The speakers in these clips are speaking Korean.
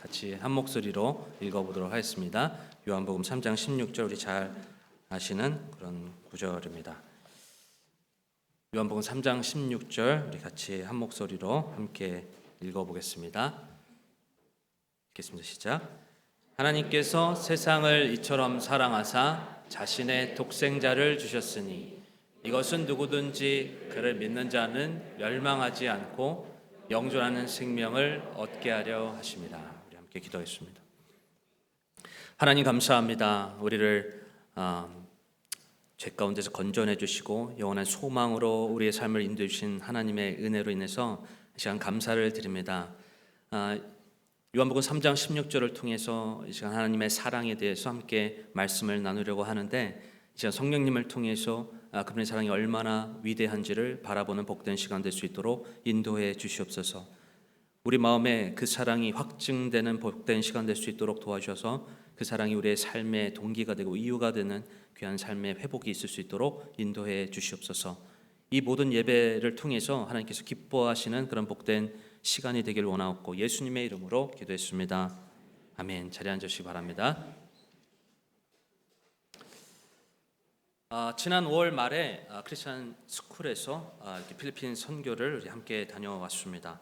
같이 한 목소리로 읽어보도록 하겠습니다. 요한복음 3장 16절 우리 잘 아시는 그런 구절입니다. 요한복음 3장 16절 우리 같이 한 목소리로 함께 읽어보겠습니다. 읽겠습니다. 시작. 하나님께서 세상을 이처럼 사랑하사 자신의 독생자를 주셨으니 이것은 누구든지 그를 믿는 자는 멸망하지 않고 영존하는 생명을 얻게 하려 하심이라. 우리 함께 기도하겠습니다. 하나님 감사합니다. 우리를 죄 가운데서 건져내 주시고 영원한 소망으로 우리의 삶을 인도해 주신 하나님의 은혜로 인해서 이 시간 감사를 드립니다. 요한복음 3장 16절을 통해서 이 시간 하나님의 사랑에 대해서 함께 말씀을 나누려고 하는데, 이 시간 성령님을 통해서 그분의 사랑이 얼마나 위대한지를 바라보는 복된 시간 될 수 있도록 인도해 주시옵소서. 우리 마음에 그 사랑이 확증되는 복된 시간 될 수 있도록 도와주셔서 그 사랑이 우리의 삶의 동기가 되고 이유가 되는 귀한 삶의 회복이 있을 수 있도록 인도해 주시옵소서. 이 모든 예배를 통해서 하나님께서 기뻐하시는 그런 복된 시간이 되길 원하옵고 예수님의 이름으로 기도했습니다. 아멘. 자리에 앉으시기 바랍니다. 지난 5월 말에 크리스천 스쿨에서 필리핀 선교를 우리 함께 다녀왔습니다.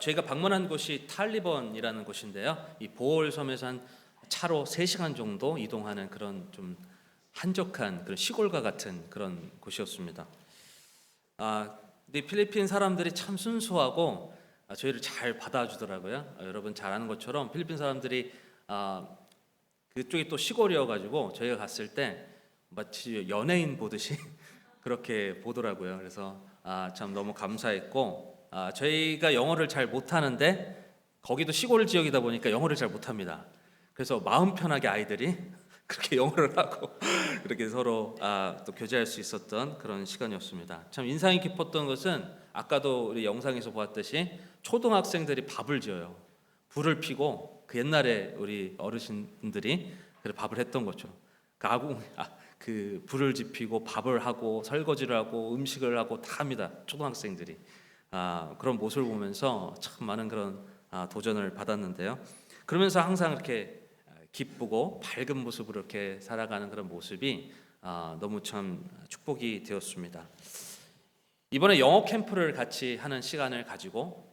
저희가 방문한 곳이 탈리번이라는 곳인데요. 이 보홀섬에서 한 차로 3시간 정도 이동하는 그런 좀 한적한 그런 시골과 같은 그런 곳이었습니다. 근데 필리핀 사람들이 참 순수하고 저희를 잘 받아주더라고요. 여러분 잘 아는 것처럼 필리핀 사람들이 그쪽이 또 시골이어가지고 저희가 갔을 때 마치 연예인 보듯이 그렇게 보더라고요. 그래서 참 너무 감사했고, 저희가 영어를 잘 못하는데 거기도 시골 지역이다 보니까 영어를 잘 못합니다. 그래서 마음 편하게 아이들이 그렇게 영어를 하고 그렇게 서로 또 교제할 수 있었던 그런 시간이었습니다. 참 인상이 깊었던 것은 아까도 우리 영상에서 보았듯이 초등학생들이 밥을 지어요. 불을 피고 그 옛날에 우리 어르신들이 밥을 했던 것처럼 그 불을 지피고 밥을 하고 설거지를 하고 음식을 하고 다 합니다. 초등학생들이 그런 모습을 보면서 참 많은 그런 도전을 받았는데요. 그러면서 항상 이렇게 기쁘고 밝은 모습으로 이렇게 살아가는 그런 모습이 너무 참 축복이 되었습니다. 이번에 영어 캠프를 같이 하는 시간을 가지고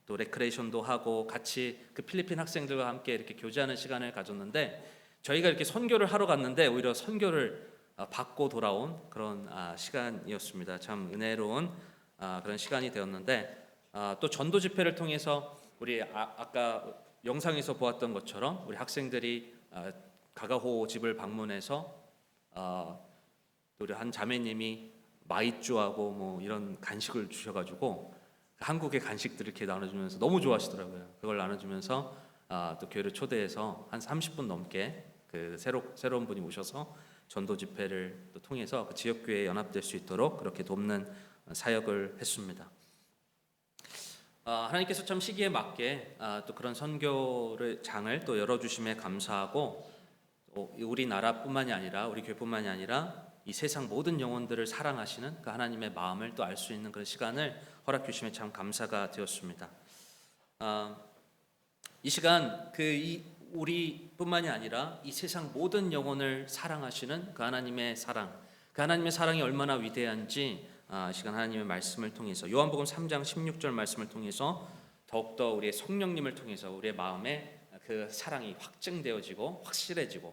또 레크레이션도 하고 같이 그 필리핀 학생들과 함께 이렇게 교제하는 시간을 가졌는데, 저희가 이렇게 선교를 하러 갔는데 오히려 선교를 받고 돌아온 그런 시간이었습니다. 참 은혜로운 그런 시간이 되었는데, 또 전도 집회를 통해서 우리 아까 영상에서 보았던 것처럼 우리 학생들이 가가호 집을 방문해서 또 우리 한 자매님이 마이쮸하고 뭐 이런 간식을 주셔가지고 한국의 간식들을 이렇게 나눠주면서 너무 좋아하시더라고요. 그걸 나눠주면서 또 교회를 초대해서 한 30분 넘게 그 새로운 분이 오셔서 전도 집회를 또 통해서 그 지역 교회에 연합될 수 있도록 그렇게 돕는 사역을 했습니다. 하나님께서 참 시기에 맞게 또 그런 선교를 장을 또 열어주심에 감사하고, 우리나라뿐만이 아니라 우리 교회뿐만이 아니라 이 세상 모든 영혼들을 사랑하시는 그 하나님의 마음을 또 알 수 있는 그런 시간을 허락해 주심에 참 감사가 되었습니다. 이 시간 우리뿐만이 아니라 이 세상 모든 영혼을 사랑하시는 그 하나님의 사랑이 얼마나 위대한지 이 시간 하나님의 말씀을 통해서 요한복음 3장 16절 말씀을 통해서 더욱더 우리의 성령님을 통해서 우리의 마음에 그 사랑이 확증되어지고 확실해지고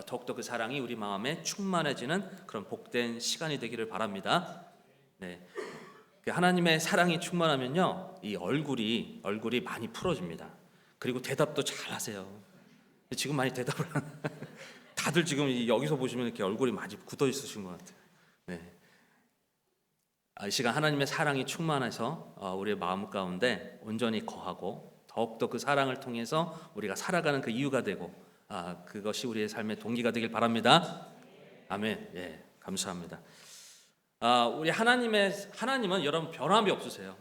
더욱더 그 사랑이 우리 마음에 충만해지는 그런 복된 시간이 되기를 바랍니다. 네, 그 하나님의 사랑이 충만하면요, 이 얼굴이 많이 풀어집니다. 그리고 대답도 잘 하세요. 지금 많이 대답을 다들 지금 여기서 보시면 이렇게 얼굴이 많이 굳어 있으신 것 같아요. 네. 이 시간 하나님의 사랑이 충만해서 우리의 마음 가운데 온전히 거하고 더욱더 그 사랑을 통해서 우리가 살아가는 그 이유가 되고 그것이 우리의 삶의 동기가 되길 바랍니다. 아멘. 예, 감사합니다. 우리 하나님은 여러분 변함이 없으세요.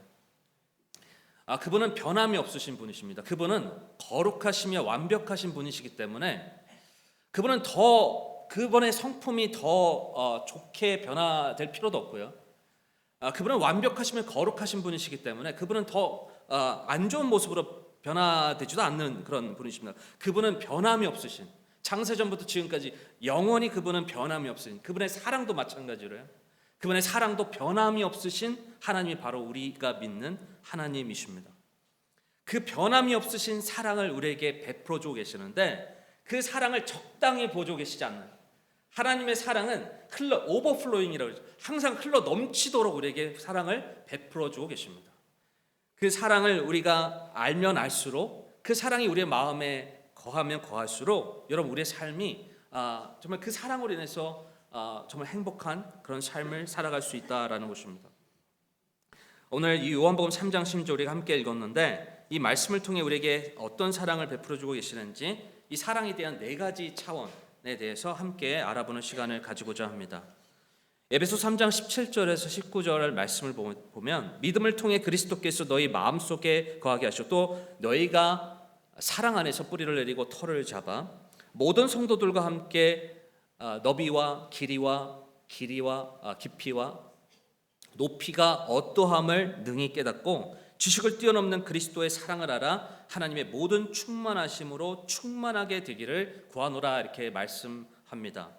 그분은 변함이 없으신 분이십니다. 그분은 거룩하시며 완벽하신 분이시기 때문에 그분의 성품이 더 좋게 변화될 필요도 없고요. 그분은 완벽하시며 거룩하신 분이시기 때문에 그분은 더 안 좋은 모습으로 변화되지도 않는 그런 분이십니다. 그분은 변함이 없으신, 창세전부터 지금까지 영원히 그분은 변함이 없으신, 그분의 사랑도 마찬가지로요. 그분의 사랑도 변함이 없으신 하나님이 바로 우리가 믿는 하나님이십니다. 그 변함이 없으신 사랑을 우리에게 베풀어 주고 계시는데, 그 사랑을 적당히 보여주고 계시지 않나요? 하나님의 사랑은 오버플로잉이라고 하죠. 항상 흘러 넘치도록 우리에게 사랑을 베풀어 주고 계십니다. 그 사랑을 우리가 알면 알수록, 그 사랑이 우리의 마음에 거하면 거할수록 여러분 우리의 삶이 정말 그 사랑으로 인해서 정말 행복한 그런 삶을 살아갈 수 있다라는 것입니다. 오늘 이 요한복음 3장 10절 우리가 함께 읽었는데, 이 말씀을 통해 우리에게 어떤 사랑을 베풀어 주고 계시는지, 이 사랑에 대한 4가지 차원에 대해서 함께 알아보는 시간을 가지고자 합니다. 에베소 3장 17절에서 19절 말씀을 보면, 믿음을 통해 그리스도께서 너희 마음속에 거하게 하시고 또 너희가 사랑 안에서 뿌리를 내리고 터를 잡아 모든 성도들과 함께 너비와 길이와 깊이와 높이가 어떠함을 능히 깨닫고 지식을 뛰어넘는 그리스도의 사랑을 알아 하나님의 모든 충만하심으로 충만하게 되기를 구하노라, 이렇게 말씀합니다.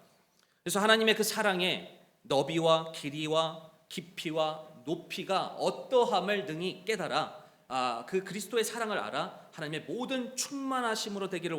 그래서 하나님의 그 사랑에 너비와 길이와 깊이와 높이가 어떠함을 능히 깨달아 그 그리스도의 사랑을 알아 하나님의 모든 충만하심으로 되기를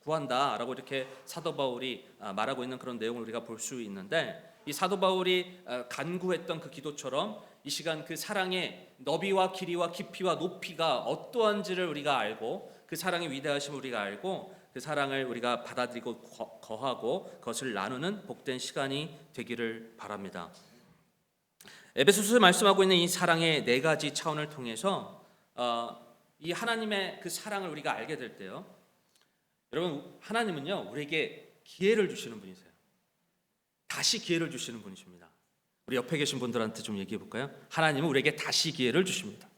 구한다라고 이렇게 사도 바울이 말하고 있는 그런 내용을 우리가 볼 수 있는데, 이 사도 바울이 간구했던 그 기도처럼 이 시간 그 사랑의 너비와 길이와 깊이와 높이가 어떠한지를 우리가 알고, 그 사랑의 위대하심을 우리가 알고, 그 사랑을 우리가 받아들이고 거하고 그것을 나누는 복된 시간이 되기를 바랍니다. 에베소서에 말씀하고 있는 이 사랑의 4가지 차원을 통해서 이 하나님의 그 사랑을 우리가 알게 될 때요, 여러분 하나님은요 우리에게 기회를 주시는 분이세요. 다시 기회를 주시는 분이십니다. 우리 옆에 계신 분들한테 좀 얘기해 볼까요? 하나님은 우리에게 다시 기회를 주십니다.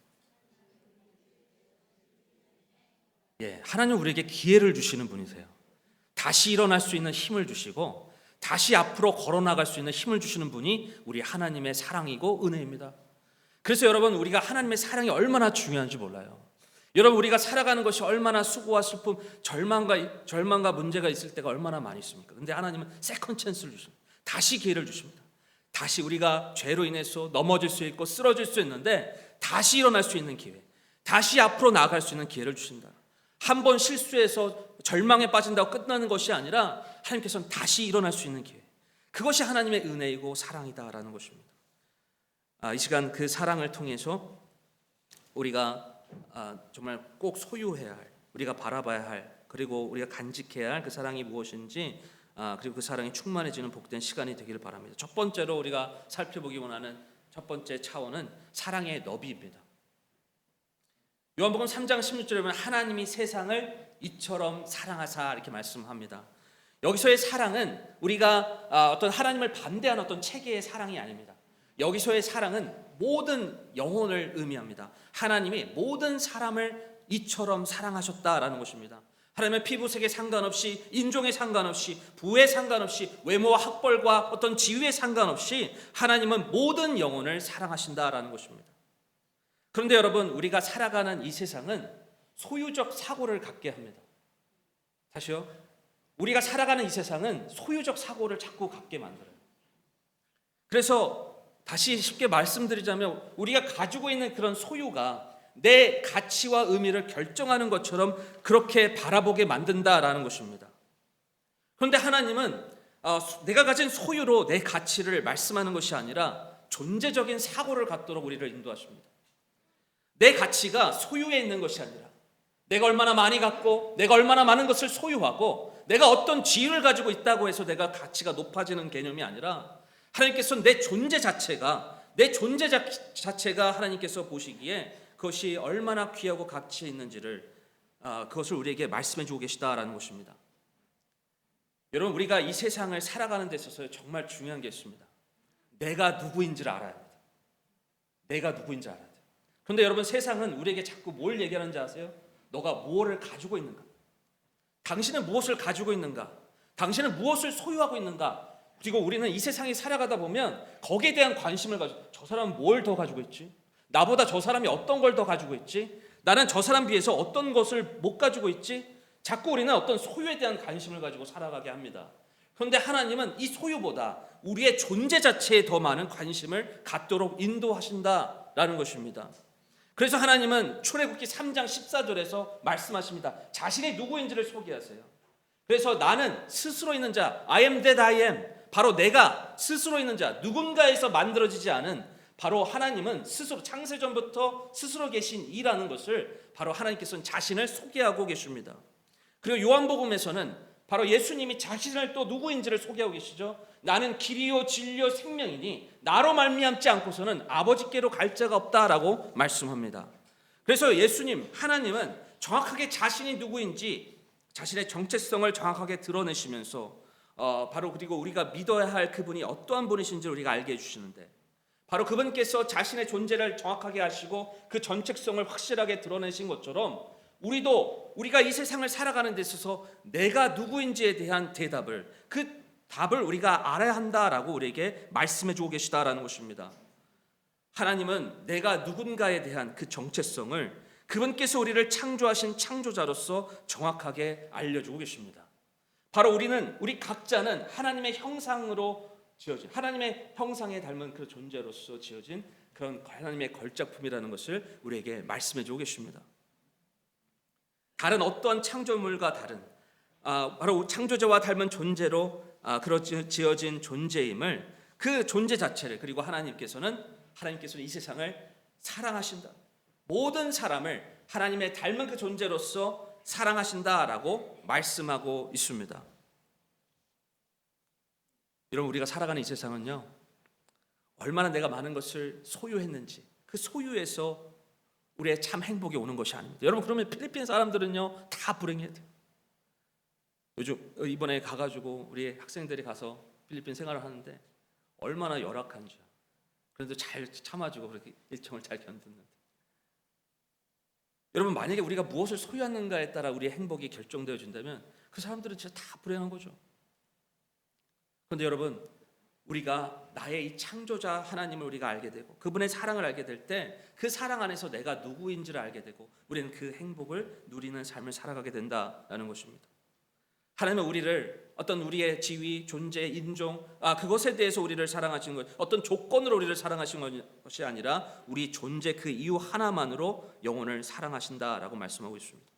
하나님은 우리에게 기회를 주시는 분이세요. 다시 일어날 수 있는 힘을 주시고 다시 앞으로 걸어나갈 수 있는 힘을 주시는 분이 우리 하나님의 사랑이고 은혜입니다. 그래서 여러분 우리가 하나님의 사랑이 얼마나 중요한지 몰라요. 여러분 우리가 살아가는 것이 얼마나 수고와 슬픔, 절망과 문제가 있을 때가 얼마나 많이 있습니까? 근데 하나님은 세컨 찬스를 주십니다. 다시 기회를 주십니다. 다시 우리가 죄로 인해서 넘어질 수 있고 쓰러질 수 있는데 다시 일어날 수 있는 기회, 다시 앞으로 나아갈 수 있는 기회를 주신다. 한 번 실수해서 절망에 빠진다고 끝나는 것이 아니라 하나님께서는 다시 일어날 수 있는 기회, 그것이 하나님의 은혜이고 사랑이다라는 것입니다. 이 시간 그 사랑을 통해서 우리가 정말 꼭 소유해야 할, 우리가 바라봐야 할, 그리고 우리가 간직해야 할 그 사랑이 무엇인지, 그리고 그 사랑이 충만해지는 복된 시간이 되기를 바랍니다. 첫 번째로 우리가 살펴보기 원하는 첫 번째 차원은 사랑의 너비입니다. 요한복음 3장 16절에 보면 하나님이 세상을 이처럼 사랑하사 이렇게 말씀합니다. 여기서의 사랑은 우리가 어떤 하나님을 반대하는 어떤 체계의 사랑이 아닙니다. 여기서의 사랑은 모든 영혼을 의미합니다. 하나님이 모든 사람을 이처럼 사랑하셨다라는 것입니다. 하나님의 피부색에 상관없이, 인종에 상관없이, 부에 상관없이, 외모와 학벌과 어떤 지위에 상관없이 하나님은 모든 영혼을 사랑하신다라는 것입니다. 그런데 여러분 우리가 살아가는 이 세상은 소유적 사고를 갖게 합니다. 다시요, 우리가 살아가는 이 세상은 소유적 사고를 자꾸 갖게 만들어요. 그래서 다시 쉽게 말씀드리자면 우리가 가지고 있는 그런 소유가 내 가치와 의미를 결정하는 것처럼 그렇게 바라보게 만든다라는 것입니다. 그런데 하나님은 내가 가진 소유로 내 가치를 말씀하는 것이 아니라 존재적인 사고를 갖도록 우리를 인도하십니다. 내 가치가 소유에 있는 것이 아니라 내가 얼마나 많이 갖고 내가 얼마나 많은 것을 소유하고 내가 어떤 지위를 가지고 있다고 해서 내가 가치가 높아지는 개념이 아니라, 하나님께서 내 존재 자체가 하나님께서 보시기에 그것이 얼마나 귀하고 가치 있는지를 그것을 우리에게 말씀해 주고 계시다라는 것입니다. 여러분 우리가 이 세상을 살아가는 데 있어서 정말 중요한 게 있습니다. 내가 누구인지를 알아야 합니다. 내가 누구인지 알아야 돼요. 그런데 여러분 세상은 우리에게 자꾸 뭘 얘기하는지 아세요? 너가 무엇을 가지고 있는가? 당신은 무엇을 가지고 있는가? 당신은 무엇을 소유하고 있는가? 그리고 우리는 이 세상에 살아가다 보면 거기에 대한 관심을 가지고, 저 사람은 뭘 더 가지고 있지? 나보다 저 사람이 어떤 걸 더 가지고 있지? 나는 저 사람 비해서 어떤 것을 못 가지고 있지? 자꾸 우리는 어떤 소유에 대한 관심을 가지고 살아가게 합니다. 그런데 하나님은 이 소유보다 우리의 존재 자체에 더 많은 관심을 갖도록 인도하신다라는 것입니다. 그래서 하나님은 출애굽기 3장 14절에서 말씀하십니다. 자신이 누구인지를 소개하세요. 그래서 나는 스스로 있는 자, I am that I am, 바로 내가 스스로 있는 자, 누군가에서 만들어지지 않은, 바로 하나님은 스스로 창세전부터 스스로 계신 이라는 것을 바로 하나님께서는 자신을 소개하고 계십니다. 그리고 요한복음에서는 바로 예수님이 자신을 또 누구인지를 소개하고 계시죠. 나는 길이요 진리요 생명이니 나로 말미암지 않고서는 아버지께로 갈 자가 없다라고 말씀합니다. 그래서 예수님, 하나님은 정확하게 자신이 누구인지 자신의 정체성을 정확하게 드러내시면서 바로 그리고 우리가 믿어야 할 그분이 어떠한 분이신지 우리가 알게 해주시는데, 바로 그분께서 자신의 존재를 정확하게 하시고 그 정체성을 확실하게 드러내신 것처럼 우리도 우리가 이 세상을 살아가는 데 있어서 내가 누구인지에 대한 대답을, 그 답을 우리가 알아야 한다라고 우리에게 말씀해 주고 계시다라는 것입니다. 하나님은 내가 누군가에 대한 그 정체성을 그분께서 우리를 창조하신 창조자로서 정확하게 알려주고 계십니다. 바로 우리 각자는 하나님의 형상으로 지어진, 하나님의 형상에 닮은 그 존재로서 지어진 그런 하나님의 걸작품이라는 것을 우리에게 말씀해 주고 계십니다. 다른 어떠한 창조물과 다른 바로 창조자와 닮은 존재로 지어진 존재임을, 그 존재 자체를, 그리고 하나님께서는 이 세상을 사랑하신다, 모든 사람을 하나님의 닮은 그 존재로서 사랑하신다라고 말씀하고 있습니다. 여러분, 우리가 살아가는 이 세상은요, 얼마나 내가 많은 것을 소유했는지 그 소유에서 우리의 참 행복이 오는 것이 아닙니다. 여러분, 그러면 필리핀 사람들은요 다 불행해야 돼요. 요즘 이번에 가가지고 우리 학생들이 가서 필리핀 생활을 하는데 얼마나 열악한지, 그래도 잘 참아주고 그렇게 일정을 잘 견뎠는데, 여러분, 만약에 우리가 무엇을 소유하는가에 따라 우리의 행복이 결정되어진다면 그 사람들은 진짜 다 불행한 거죠. 그런데 여러분, 우리가 나의 이 창조자 하나님을 우리가 알게 되고 그분의 사랑을 알게 될 때 그 사랑 안에서 내가 누구인지를 알게 되고 우리는 그 행복을 누리는 삶을 살아가게 된다라는 것입니다. 하나님은 우리를 어떤 우리의 지위, 존재, 인종 그것에 대해서 우리를 사랑하시는 것, 어떤 조건으로 우리를 사랑하시는 것이 아니라 우리 존재 그 이유 하나만으로 영혼을 사랑하신다라고 말씀하고 있습니다.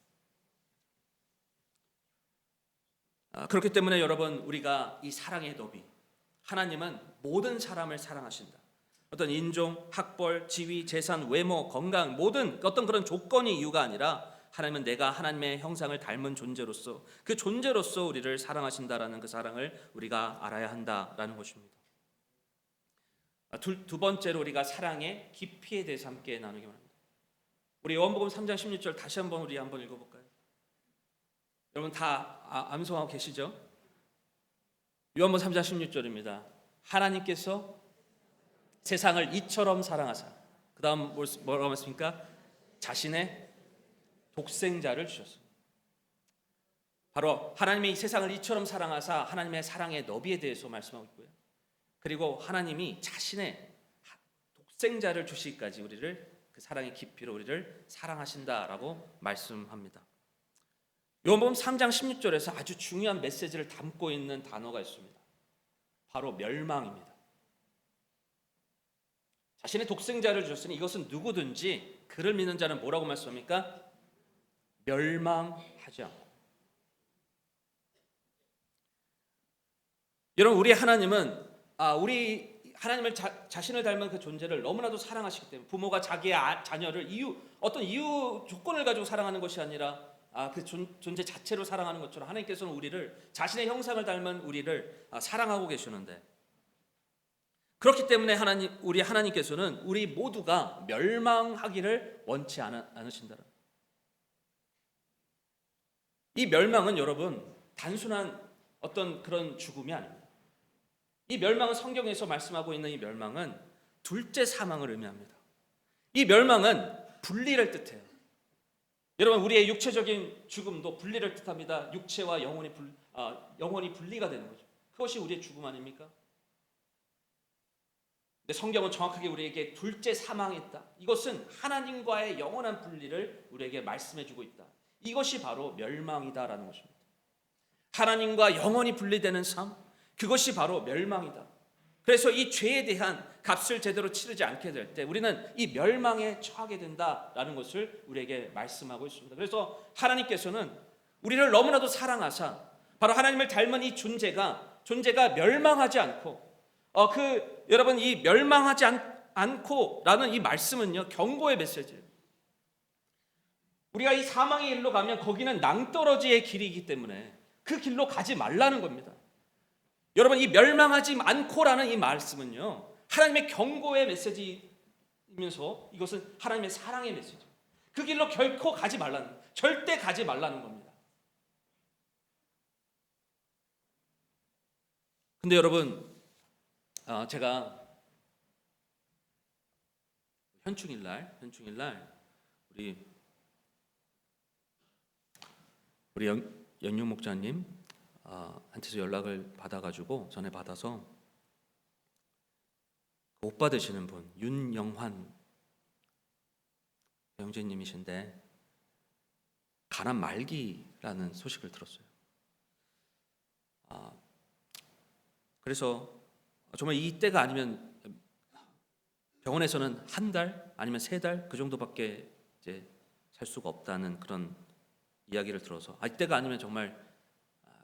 그렇기 때문에 여러분, 우리가 이 사랑의 너비, 하나님은 모든 사람을 사랑하신다. 어떤 인종, 학벌, 지위, 재산, 외모, 건강, 모든 어떤 그런 조건이 이유가 아니라 하나님은 내가 하나님의 형상을 닮은 존재로서 그 존재로서 우리를 사랑하신다라는 그 사랑을 우리가 알아야 한다라는 것입니다. 두 번째로 우리가 사랑의 깊이에 대해서 함께 나누기 원합니다. 우리 요한복음 3장 16절 다시 한번 읽어볼까요? 여러분 다 암송하고 계시죠? 요한복음 3장 16절입니다. 하나님께서 세상을 이처럼 사랑하사, 그 다음 뭐라고 말씀입니까? 자신의 독생자를 주셨습니다. 바로 하나님이 이 세상을 이처럼 사랑하사 하나님의 사랑의 너비에 대해서 말씀하고 있고요. 그리고 하나님이 자신의 독생자를 주시기까지 우리를 그 사랑의 깊이로 우리를 사랑하신다라고 말씀합니다. 요한복음 3장 16절에서 아주 중요한 메시지를 담고 있는 단어가 있습니다. 바로 멸망입니다. 자신의 독생자를 주셨으니 이것은 누구든지 그를 믿는 자는 뭐라고 말씀합니까? 멸망하지 않고. 여러분, 우리 하나님은 우리 하나님을 자신을 닮은 그 존재를 너무나도 사랑하시기 때문에 부모가 자기의 자녀를 어떤 이유 조건을 가지고 사랑하는 것이 아니라 그 존재 자체로 사랑하는 것처럼 하나님께서는 우리를, 자신의 형상을 닮은 우리를 사랑하고 계시는데, 그렇기 때문에 우리 하나님께서는 우리 모두가 멸망하기를 원치 않으신다. 이 멸망은 여러분 단순한 어떤 그런 죽음이 아닙니다. 이 멸망은, 성경에서 말씀하고 있는 이 멸망은 둘째 사망을 의미합니다. 이 멸망은 분리를 뜻해요. 여러분, 우리의 육체적인 죽음도 분리를 뜻합니다. 육체와 영혼이 분리가 되는 거죠. 그것이 우리의 죽음 아닙니까? 근데 성경은 정확하게 우리에게 둘째 사망이 있다. 이것은 하나님과의 영원한 분리를 우리에게 말씀해주고 있다. 이것이 바로 멸망이다라는 것입니다. 하나님과 영원히 분리되는 삶, 그것이 바로 멸망이다. 그래서 이 죄에 대한 값을 제대로 치르지 않게 될 때 우리는 이 멸망에 처하게 된다라는 것을 우리에게 말씀하고 있습니다. 그래서 하나님께서는 우리를 너무나도 사랑하사 바로 하나님을 닮은 이 존재가 멸망하지 않고 여러분 이 멸망하지 않고라는 이 말씀은요 경고의 메시지예요. 우리가 이 사망의 길로 가면 거기는 낭떠러지의 길이기 때문에 그 길로 가지 말라는 겁니다. 여러분 이 멸망하지 않고라는 이 말씀은요 하나님의 경고의 메시지이면서 이것은 하나님의 사랑의 메시지. 그 길로 결코 가지 말라는, 절대 가지 말라는 겁니다. 근데 여러분 제가 현충일날 우리 연육 목자님 한테서 연락을 받아가지고 전에 받아서 못 받으시는 분 윤영환 형제님이신데 간암 말기라는 소식을 들었어요. 그래서 정말 이때가 아니면 병원에서는 한 달 아니면 3달 그 정도밖에 이제 살 수가 없다는 그런 이야기를 들어서 이때가 아니면 정말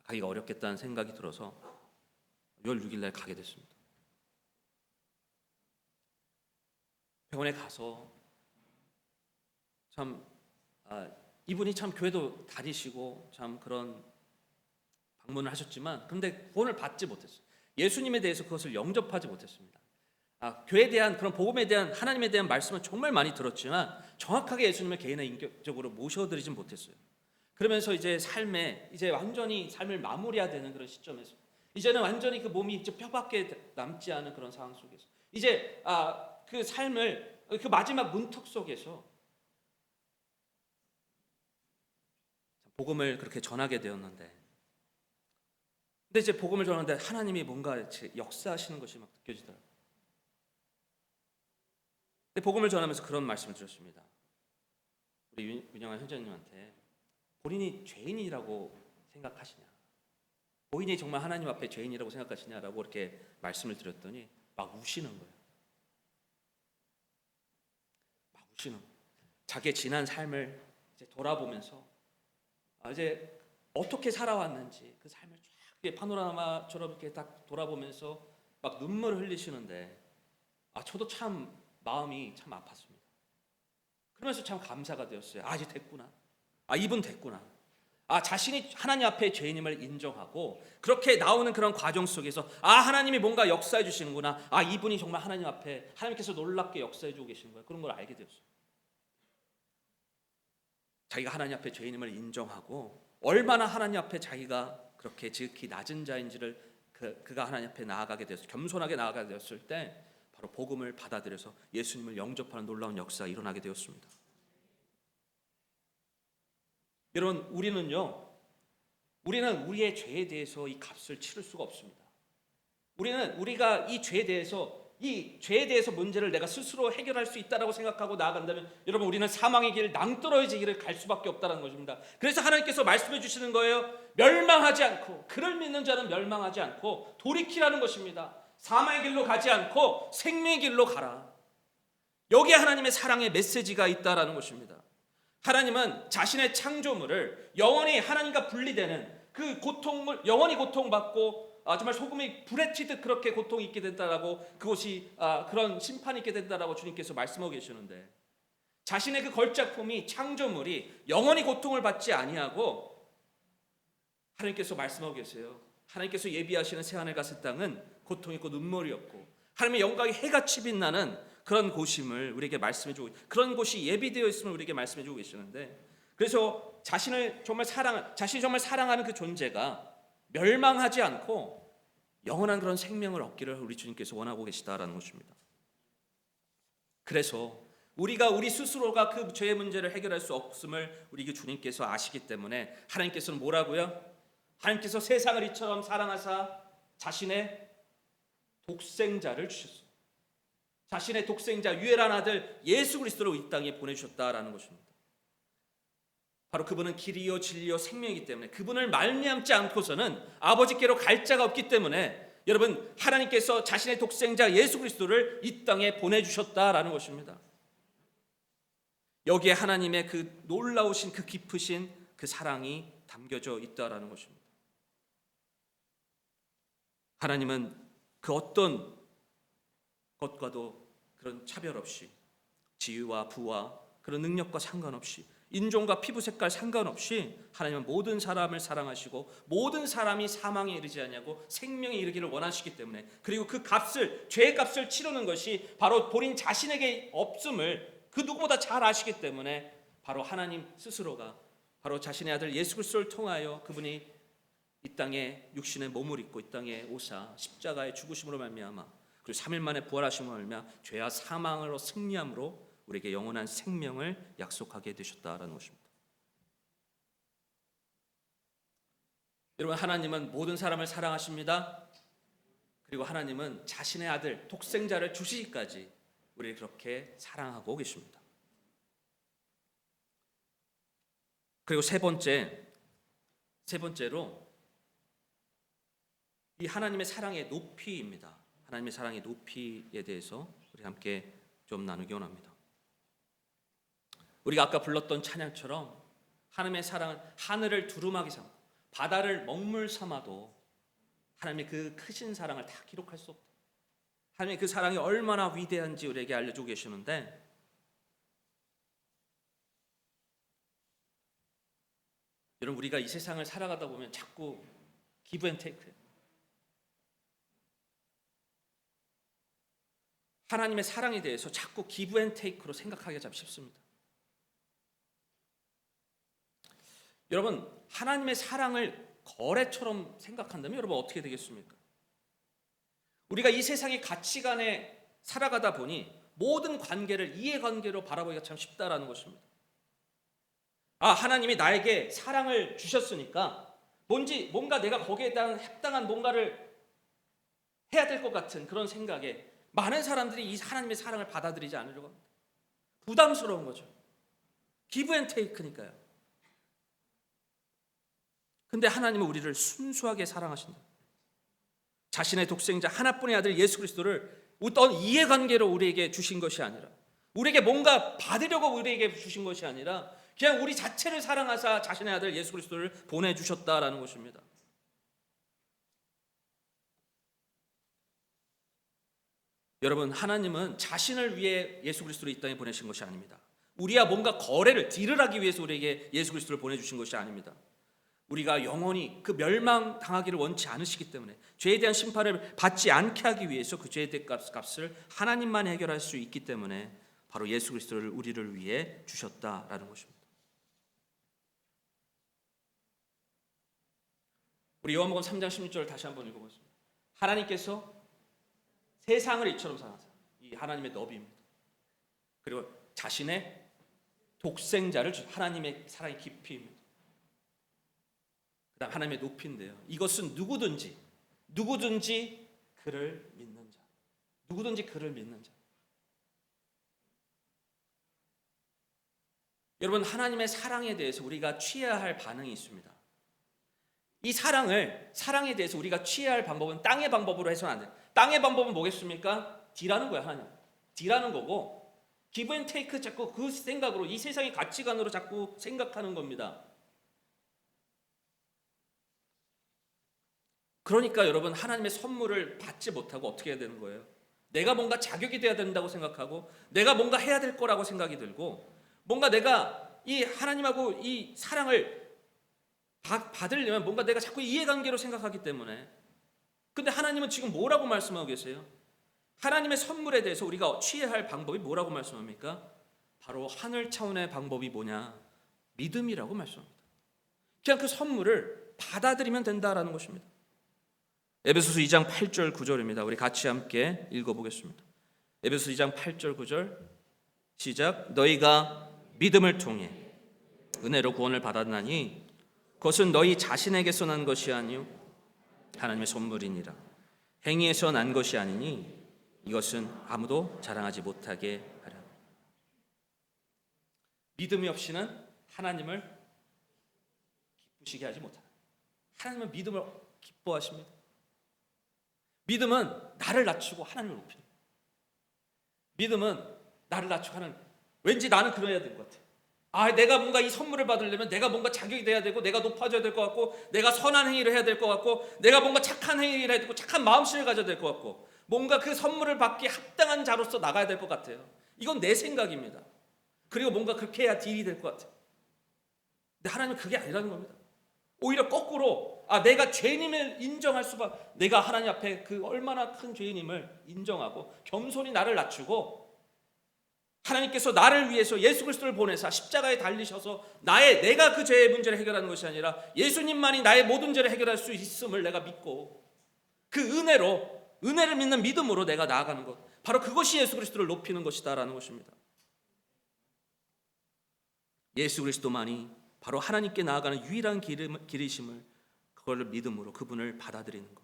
가기가 어렵겠다는 생각이 들어서 6월 6일 날 가게 됐습니다. 병원에 가서 참 이분이 참 교회도 다니시고 참 그런 방문을 하셨지만 근데 구원을 받지 못했어요. 예수님에 대해서 그것을 영접하지 못했습니다. 교회에 대한 그런 복음에 대한 하나님에 대한 말씀은 정말 많이 들었지만 정확하게 예수님을 개인의 인격적으로 모셔드리진 못했어요. 그러면서 이제 완전히 삶을 마무리해야 되는 그런 시점에서 이제는 완전히 그 몸이 이제 뼈밖에 남지 않은 그런 상황 속에서 이제 그 삶을 그 마지막 문턱 속에서 복음을 그렇게 전하게 되었는데 근데 이제 복음을 전하는데 하나님이 뭔가 역사하시는 것이 막 느껴지더라고요. 근데 복음을 전하면서 그런 말씀을 드렸습니다. 우리 윤영환 현장님한테 본인이 죄인이라고 생각하시냐? 본인이 정말 하나님 앞에 죄인이라고 생각하시냐라고 이렇게 말씀을 드렸더니 막 우시는 거예요. 막 우시는 거예요. 자기의 지난 삶을 이제 돌아보면서 이제 어떻게 살아왔는지 그 삶을 쫙 파노라마처럼 이렇게 딱 돌아보면서 막 눈물을 흘리시는데 저도 참 마음이 참 아팠습니다. 그러면서 참 감사가 되었어요. 이제 됐구나. 이분 됐구나. 자신이 하나님 앞에 죄인임을 인정하고 그렇게 나오는 그런 과정 속에서 하나님이 뭔가 역사해 주시는구나. 이분이 정말 하나님 앞에 하나님께서 놀랍게 역사해 주고 계시는 거야. 그런 걸 알게 되었어요. 자기가 하나님 앞에 죄인임을 인정하고 얼마나 하나님 앞에 자기가 그렇게 지극히 낮은 자인지를 그가 하나님 앞에 나아가게 되었을 겸손하게 나아가게 되었을 때 바로 복음을 받아들여서 예수님을 영접하는 놀라운 역사가 일어나게 되었습니다. 여러분 우리는 우리의 죄에 대해서 이 값을 치를 수가 없습니다. 우리가 이 죄에 대해서 문제를 내가 스스로 해결할 수 있다라고 생각하고 나아간다면 여러분 우리는 사망의 길 낭떠러지 길을 갈 수밖에 없다는 것입니다. 그래서 하나님께서 말씀해 주시는 거예요. 멸망하지 않고 그를 믿는 자는 멸망하지 않고 돌이키라는 것입니다. 사망의 길로 가지 않고 생명의 길로 가라. 여기에 하나님의 사랑의 메시지가 있다라는 것입니다. 하나님은 자신의 창조물을 영원히 하나님과 분리되는 그 고통을 영원히 고통받고 정말 소금이 불에 튀듯 그렇게 고통이 있게 된다라고 그것이 그런 심판이 있게 된다라고 주님께서 말씀하고 계시는데 자신의 그 걸작품이 창조물이 영원히 고통을 받지 아니하고 하나님께서 말씀하고 계세요. 하나님께서 예비하시는 새하늘 같은 땅은 고통이 있고 눈물이 없고 하나님의 영광이 해같이 빛나는 그런 곳임을 우리에게 말씀해주고 그런 곳이 예비되어 있음을 우리에게 말씀해주고 계시는데 그래서 자신이 정말 사랑하는 그 존재가 멸망하지 않고 영원한 그런 생명을 얻기를 우리 주님께서 원하고 계시다라는 것입니다. 그래서 우리가 우리 스스로가 그 죄의 문제를 해결할 수 없음을 우리 주님께서 아시기 때문에 하나님께서는 뭐라고요? 하나님께서 세상을 이처럼 사랑하사 자신의 독생자를 주셨어요. 자신의 독생자 유일한 아들 예수 그리스도를 이 땅에 보내주셨다라는 것입니다. 바로 그분은 길이요 진리요 생명이기 때문에 그분을 말미암지 않고서는 아버지께로 갈 자가 없기 때문에 여러분, 하나님께서 자신의 독생자 예수 그리스도를 이 땅에 보내주셨다라는 것입니다. 여기에 하나님의 그 놀라우신 그 깊으신 그 사랑이 담겨져 있다라는 것입니다. 하나님은 그 어떤 것과도 그런 차별 없이, 지위와 부와 그런 능력과 상관없이, 인종과 피부 색깔 상관없이 하나님은 모든 사람을 사랑하시고 모든 사람이 사망에 이르지 않냐고 생명에 이르기를 원하시기 때문에, 그리고 그 값을, 죄의 값을 치르는 것이 바로 본인 자신에게 없음을 그 누구보다 잘 아시기 때문에 바로 하나님 스스로가 바로 자신의 아들 예수 그리스도를 통하여 그분이 이 땅에 육신의 몸을 입고 이 땅에 오사 십자가의 죽으심으로 말미암아 그리고 3일 만에 부활하심으로 말미암아 죄와 사망으로 승리함으로 우리에게 영원한 생명을 약속하게 되셨다라는 것입니다. 여러분, 하나님은 모든 사람을 사랑하십니다. 그리고 하나님은 자신의 아들 독생자를 주시기까지 우리를 그렇게 사랑하고 계십니다. 그리고 세 번째로 이 하나님의 사랑의 높이입니다. 하나님의 사랑의 높이에 대해서 우리 함께 좀 나누기 원합니다. 우리가 아까 불렀던 찬양처럼 하나님의 사랑은 하늘을 두루마기 삼고 바다를 먹물 삼아도 하나님의 그 크신 사랑을 다 기록할 수 없다. 하나님의 그 사랑이 얼마나 위대한지 우리에게 알려주고 계시는데, 여러분, 우리가 이 세상을 살아가다 보면 자꾸 기브 앤 테이크, 하나님의 사랑에 대해서 자꾸 기브 앤 테이크로 생각하기가 참 쉽습니다. 여러분, 하나님의 사랑을 거래처럼 생각한다면 여러분 어떻게 되겠습니까? 우리가 이 세상의 가치관에 살아가다 보니 모든 관계를 이해관계로 바라보기가 참 쉽다라는 것입니다. 하나님이 나에게 사랑을 주셨으니까 뭔가 내가 거기에 대한 합당한 뭔가를 해야 될 것 같은 그런 생각에 많은 사람들이 이 하나님의 사랑을 받아들이지 않으려고 합니다. 부담스러운 거죠. 기브 앤 테이크니까요. 근데 하나님은 우리를 순수하게 사랑하신다. 자신의 독생자 하나뿐의 아들 예수 그리스도를 어떤 이해관계로 우리에게 주신 것이 아니라, 우리에게 뭔가 받으려고 우리에게 주신 것이 아니라 그냥 우리 자체를 사랑하사 자신의 아들 예수 그리스도를 보내주셨다라는 것입니다. 여러분, 하나님은 자신을 위해 예수 그리스도를 이 땅에 보내신 것이 아닙니다. 우리와 뭔가 거래를, 딜을 하기 위해서 우리에게 예수 그리스도를 보내주신 것이 아닙니다. 우리가 영원히 그 멸망당하기를 원치 않으시기 때문에 죄에 대한 심판을 받지 않게 하기 위해서 그 죄의 값을 하나님만 해결할 수 있기 때문에 바로 예수 그리스도를 우리를 위해 주셨다라는 것입니다. 우리 요한복음 3장 16절을 다시 한번 읽어보겠습니다. 하나님께서 세상을 이처럼 사랑하사, 이 하나님의 너비입니다. 그리고 자신의 독생자를 하나님의 사랑의 깊이입니다. 그 다음 하나님의 높이인데요, 이것은 누구든지 그를 믿는 자, 누구든지 그를 믿는 자. 여러분, 하나님의 사랑에 대해서 우리가 취해야 할 반응이 있습니다. 이 사랑에 대해서 우리가 취해야 할 방법은 땅의 방법으로 해서는 안 돼요. 땅의 방법은 뭐겠습니까? 딜하는 거야. 하나님 딜하는 거고, 기브 앤 테이크, 자꾸 그 생각으로, 이 세상의 가치관으로 자꾸 생각하는 겁니다. 그러니까 여러분, 하나님의 선물을 받지 못하고 어떻게 해야 되는 거예요? 내가 뭔가 자격이 돼야 된다고 생각하고, 내가 뭔가 해야 될 거라고 생각이 들고, 뭔가 내가 이 하나님하고 이 사랑을 받으려면 뭔가 내가 자꾸 이해관계로 생각하기 때문에. 근데 하나님은 지금 뭐라고 말씀하고 계세요? 하나님의 선물에 대해서 우리가 취해야 할 방법이 뭐라고 말씀합니까? 바로 하늘 차원의 방법이 뭐냐? 믿음이라고 말씀합니다. 그냥 그 선물을 받아들이면 된다라는 것입니다. 에베소서 2장 8절 9절입니다. 우리 같이 함께 읽어보겠습니다. 에베소서 2장 8절 9절 시작. 너희가 믿음을 통해 은혜로 구원을 받았나니 그것은 너희 자신에게서 난 것이 아니요 하나님의 선물이니라. 행위에서 난 것이 아니니 이것은 아무도 자랑하지 못하게 하려. 믿음이 없이는 하나님을 기쁘시게 하지 못한다. 하나님은 믿음을 기뻐하십니다. 믿음은 나를 낮추고 하나님을 높이는 거예요. 믿음은 나를 낮추고 하나님, 왠지 나는 그래야 될 것 같아. 내가 뭔가 이 선물을 받으려면 내가 뭔가 자격이 돼야 되고, 내가 높아져야 될 것 같고, 내가 선한 행위를 해야 될 것 같고, 내가 뭔가 착한 행위를 해야 되고, 착한 마음씨를 가져야 될 것 같고, 뭔가 그 선물을 받기에 합당한 자로서 나가야 될 것 같아요. 이건 내 생각입니다. 그리고 뭔가 그렇게 해야 딜이 될 것 같아요. 근데 하나님은 그게 아니라는 겁니다. 오히려 거꾸로 내가 죄인임을 인정할 수밖에, 내가 하나님 앞에 그 얼마나 큰 죄인임을 인정하고 겸손히 나를 낮추고, 하나님께서 나를 위해서 예수 그리스도를 보내사 십자가에 달리셔서 내가 그 죄의 문제를 해결하는 것이 아니라 예수님만이 나의 모든 죄를 해결할 수 있음을 내가 믿고, 그 은혜를 믿는 믿음으로 내가 나아가는 것, 바로 그것이 예수 그리스도를 높이는 것이다라는 것입니다. 예수 그리스도만이 바로 하나님께 나아가는 유일한 길이심을, 그걸 믿음으로 그분을 받아들이는 것.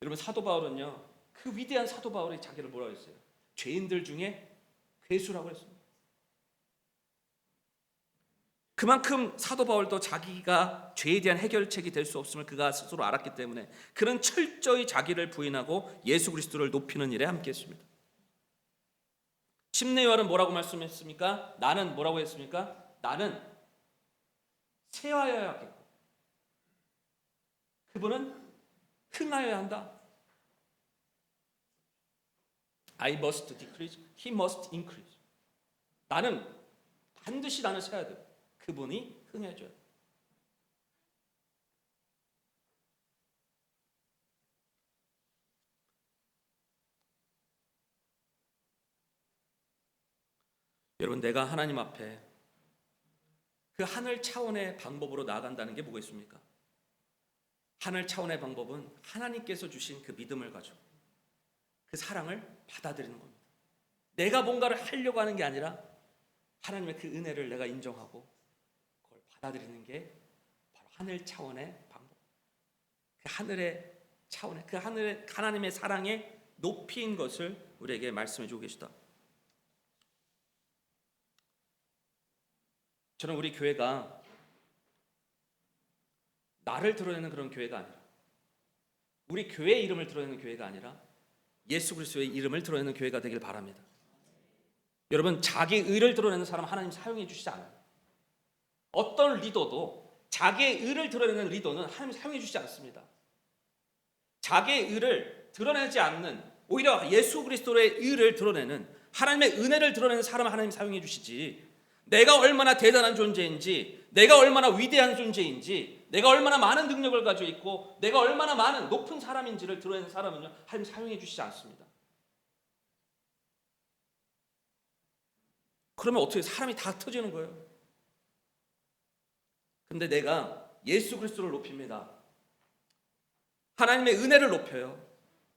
여러분, 사도 바울은요, 그 위대한 사도 바울이 자기를 뭐라고 했어요? 죄인들 중에 괴수라고 했습니다. 그만큼 사도 바울도 자기가 죄에 대한 해결책이 될 수 없음을 그가 스스로 알았기 때문에 그는 철저히 자기를 부인하고 예수 그리스도를 높이는 일에 함께했습니다. 침례요한은 뭐라고 말씀했습니까? 나는 뭐라고 했습니까? 나는 쇠하여야 하겠고 그분은 흥하여야 한다. I must decrease, he must increase. 반드시 나는 쇠야 되고 그분이 흥해져요. 여러분, 내가 하나님 앞에 그 하늘 차원의 방법으로 나아간다는 게 뭐가 있습니까? 하늘 차원의 방법은 하나님께서 주신 그 믿음을 가지고 그 사랑을 받아들이는 겁니다. 내가 뭔가를 하려고 하는 게 아니라 하나님의 그 은혜를 내가 인정하고 그걸 받아들이는 게 바로 하늘 차원의 방법. 그 하늘의 차원의, 그 하늘의 하나님의 사랑에 높인 것을 우리에게 말씀해 주고 계시다. 저는 우리 교회가 나를 드러내는 그런 교회가 아니라, 우리 교회의 이름을 드러내는 교회가 아니라 예수 그리스도의 이름을 드러내는 교회가 되길 바랍니다. 여러분, 자기 의를 드러내는 사람 하나님 사용해 주시지 않아요. 어떤 리더도 자기의 의를 드러내는 리더는 하나님 사용해 주시지 않습니다. 자기의 의를 드러내지 않는, 오히려 예수 그리스도의 의를 드러내는, 하나님의 은혜를 드러내는 사람을 하나님 사용해 주시지, 내가 얼마나 대단한 존재인지, 내가 얼마나 위대한 존재인지, 내가 얼마나 많은 능력을 가지고 있고 내가 얼마나 많은 높은 사람인지를 드러내는 사람은요, 하나님 사용해 주시지 않습니다. 그러면 어떻게 사람이 다 터지는 거예요? 근데 내가 예수 그리스도를 높입니다. 하나님의 은혜를 높여요.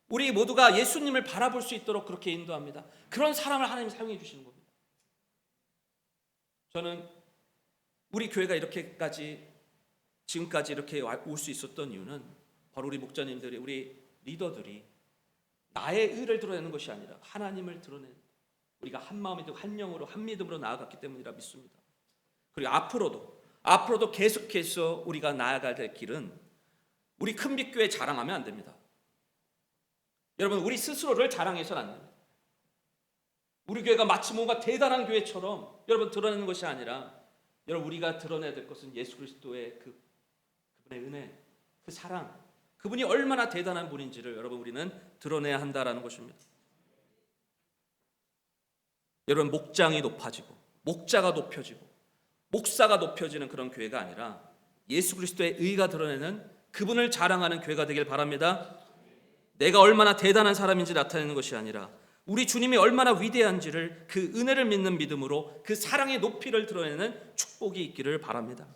우리 모두가 예수님을 바라볼 수 있도록 그렇게 인도합니다. 그런 사람을 하나님 사용해 주시는 겁니다. 저는 우리 교회가 지금까지 이렇게 올 수 있었던 이유는 바로 우리 목자님들이, 우리 리더들이 나의 의를 드러내는 것이 아니라 하나님을 드러내는, 우리가 한 마음이 되고 한 영으로 한 믿음으로 나아갔기 때문이라 믿습니다. 그리고 앞으로도 계속해서 우리가 나아가야 될 길은 우리 큰빛교회 자랑하면 안 됩니다. 여러분, 우리 스스로를 자랑해서는 안 됩니다. 우리 교회가 마치 뭔가 대단한 교회처럼 여러분 드러내는 것이 아니라, 여러분, 우리가 드러내야 될 것은 예수 그리스도의 그분의 은혜, 그 사랑, 그분이 얼마나 대단한 분인지를 여러분 우리는 드러내야 한다라는 것입니다. 여러분, 목장이 높아지고 목자가 높여지고 목사가 높여지는 그런 교회가 아니라 예수 그리스도의 의가 드러내는 그분을 자랑하는 교회가 되길 바랍니다. 내가 얼마나 대단한 사람인지 나타내는 것이 아니라 우리 주님이 얼마나 위대한지를, 그 은혜를 믿는 믿음으로 그 사랑의 높이를 드러내는 축복이 있기를 바랍니다.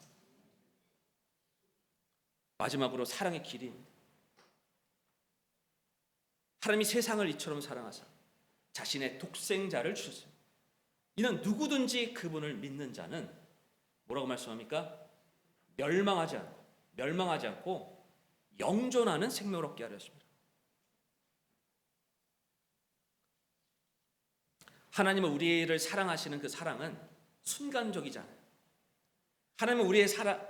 마지막으로 사랑의 길이입니다. 하나님이 세상을 이처럼 사랑하사 자신의 독생자를 주셨어요. 이는 누구든지 그분을 믿는 자는 뭐라고 말씀합니까? 멸망하지 않고 영존하는 생명을 얻게 하려 하십니다. 하나님은 우리를 사랑하시는 그 사랑은 순간적이잖아요. 하나님은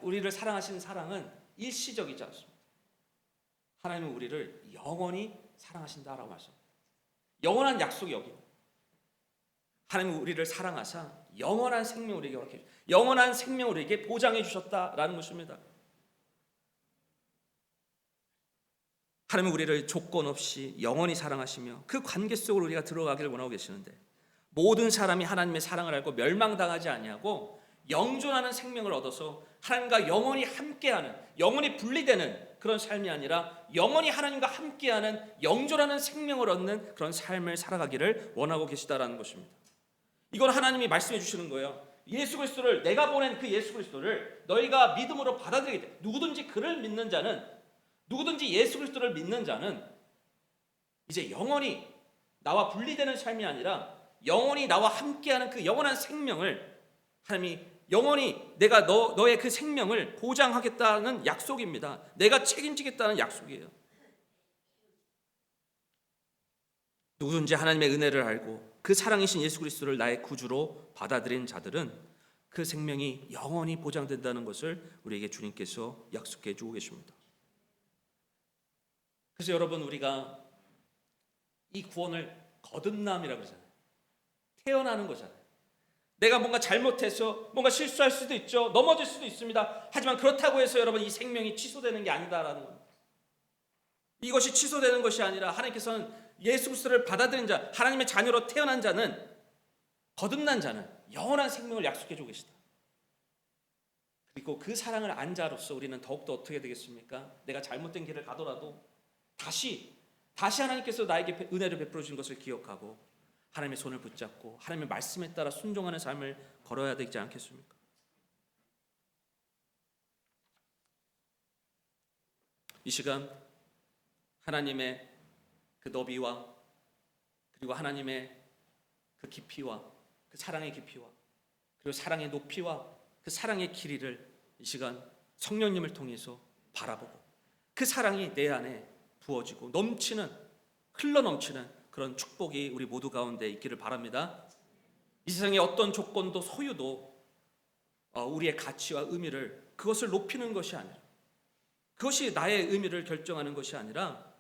우리를 사랑하시는 사랑은 일시적이지 않습니다. 하나님은 우리를 영원히 사랑하신다라고 말씀합니다. 영원한 약속이 여기고, 하나님은 우리를 사랑하사 영원한 생명을 우리에게 허락해 주셨다. 영원한 생명을 우리에게 보장해 주셨다라는 것입니다. 하나님은 우리를 조건 없이 영원히 사랑하시며 그 관계 속으로 우리가 들어가기를 원하고 계시는데, 모든 사람이 하나님의 사랑을 알고 멸망당하지 아니하고 영존하는 생명을 얻어서 하나님과 영원히 함께하는, 영원히 분리되는 그런 삶이 아니라 영원히 하나님과 함께하는 영존하는 생명을 얻는 그런 삶을 살아가기를 원하고 계시다라는 것입니다. 이건 하나님이 말씀해 주시는 거예요. 예수 그리스도를, 내가 보낸 그 예수 그리스도를 너희가 믿음으로 받아들이게 돼. 누구든지 그를 믿는 자는, 누구든지 예수 그리스도를 믿는 자는 이제 영원히 나와 분리되는 삶이 아니라 영원히 나와 함께하는 그 영원한 생명을 하나님이 영원히 내가 너의 그 생명을 보장하겠다는 약속입니다. 내가 책임지겠다는 약속이에요. 누구든지 하나님의 은혜를 알고 그 사랑이신 예수 그리스도를 나의 구주로 받아들인 자들은 그 생명이 영원히 보장된다는 것을 우리에게 주님께서 약속해 주고 계십니다. 그래서 여러분, 우리가 이 구원을 거듭남이라고 그러잖아요. 태어나는 거잖아요. 내가 뭔가 잘못해서 뭔가 실수할 수도 있죠. 넘어질 수도 있습니다. 하지만 그렇다고 해서 여러분 이 생명이 취소되는 게 아니다라는 겁니다. 이것이 취소되는 것이 아니라 하나님께서는 예수 그리스도를 받아들인 자, 하나님의 자녀로 태어난 자는, 거듭난 자는 영원한 생명을 약속해 주고 계시다. 그리고 그 사랑을 안 자로서 우리는 더욱더 어떻게 되겠습니까? 내가 잘못된 길을 가더라도 다시 하나님께서 나에게 은혜를 베풀어 주신 것을 기억하고 하나님의 손을 붙잡고 하나님의 말씀에 따라 순종하는 삶을 걸어야 되지 않겠습니까? 이 시간 하나님의 그 너비와 그리고 하나님의 그 깊이와 그 사랑의 깊이와 그리고 사랑의 높이와 그 사랑의 길이를 이 시간 성령님을 통해서 바라보고 그 사랑이 내 안에 부어지고 넘치는, 흘러 넘치는 그런 축복이 우리 모두 가운데 있기를 바랍니다. 이 세상의 어떤 조건도 소유도 우리의 가치와 의미를, 그것을 높이는 것이 아니라, 그것이 나의 의미를 결정하는 것이 아니라,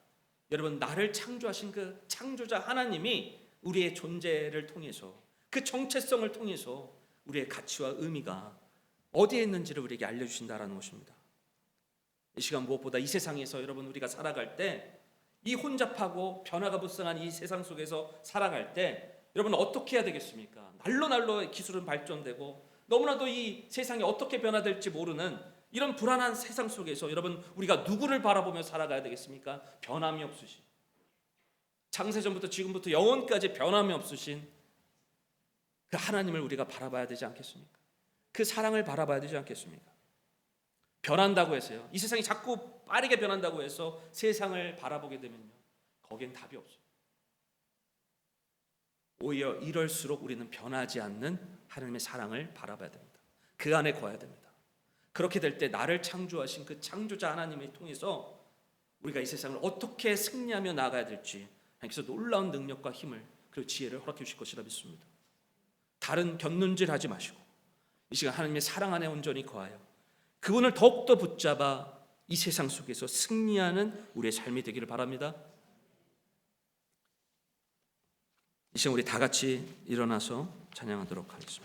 여러분, 나를 창조하신 그 창조자 하나님이 우리의 존재를 통해서, 그 정체성을 통해서 우리의 가치와 의미가 어디에 있는지를 우리에게 알려주신다라는 것입니다. 이 시간 무엇보다 이 세상에서 여러분 우리가 살아갈 때, 이 혼잡하고 변화가 불성한 이 세상 속에서 살아갈 때 여러분 어떻게 해야 되겠습니까? 날로 기술은 발전되고 너무나도 이 세상이 어떻게 변화될지 모르는 이런 불안한 세상 속에서 여러분 우리가 누구를 바라보며 살아가야 되겠습니까? 변함이 없으신, 창세전부터 지금부터 영원까지 변함이 없으신 그 하나님을 우리가 바라봐야 되지 않겠습니까? 그 사랑을 바라봐야 되지 않겠습니까? 변한다고 해서요, 이 세상이 자꾸 빠르게 변한다고 해서 세상을 바라보게 되면요, 거기엔 답이 없어요. 오히려 이럴수록 우리는 변하지 않는 하나님의 사랑을 바라봐야 됩니다. 그 안에 거해야 됩니다. 그렇게 될 때 나를 창조하신 그 창조자 하나님을 통해서 우리가 이 세상을 어떻게 승리하며 나아가야 될지 하나님께서 놀라운 능력과 힘을, 그리고 지혜를 허락해 주실 것이라 믿습니다. 다른 곁눈질하지 마시고 이 시간 하나님의 사랑 안에 온전히 거하여 그분을 더욱더 붙잡아 이 세상 속에서 승리하는 우리의 삶이 되기를 바랍니다. 이 시간 우리 다 같이 일어나서 찬양하도록 하겠습니다.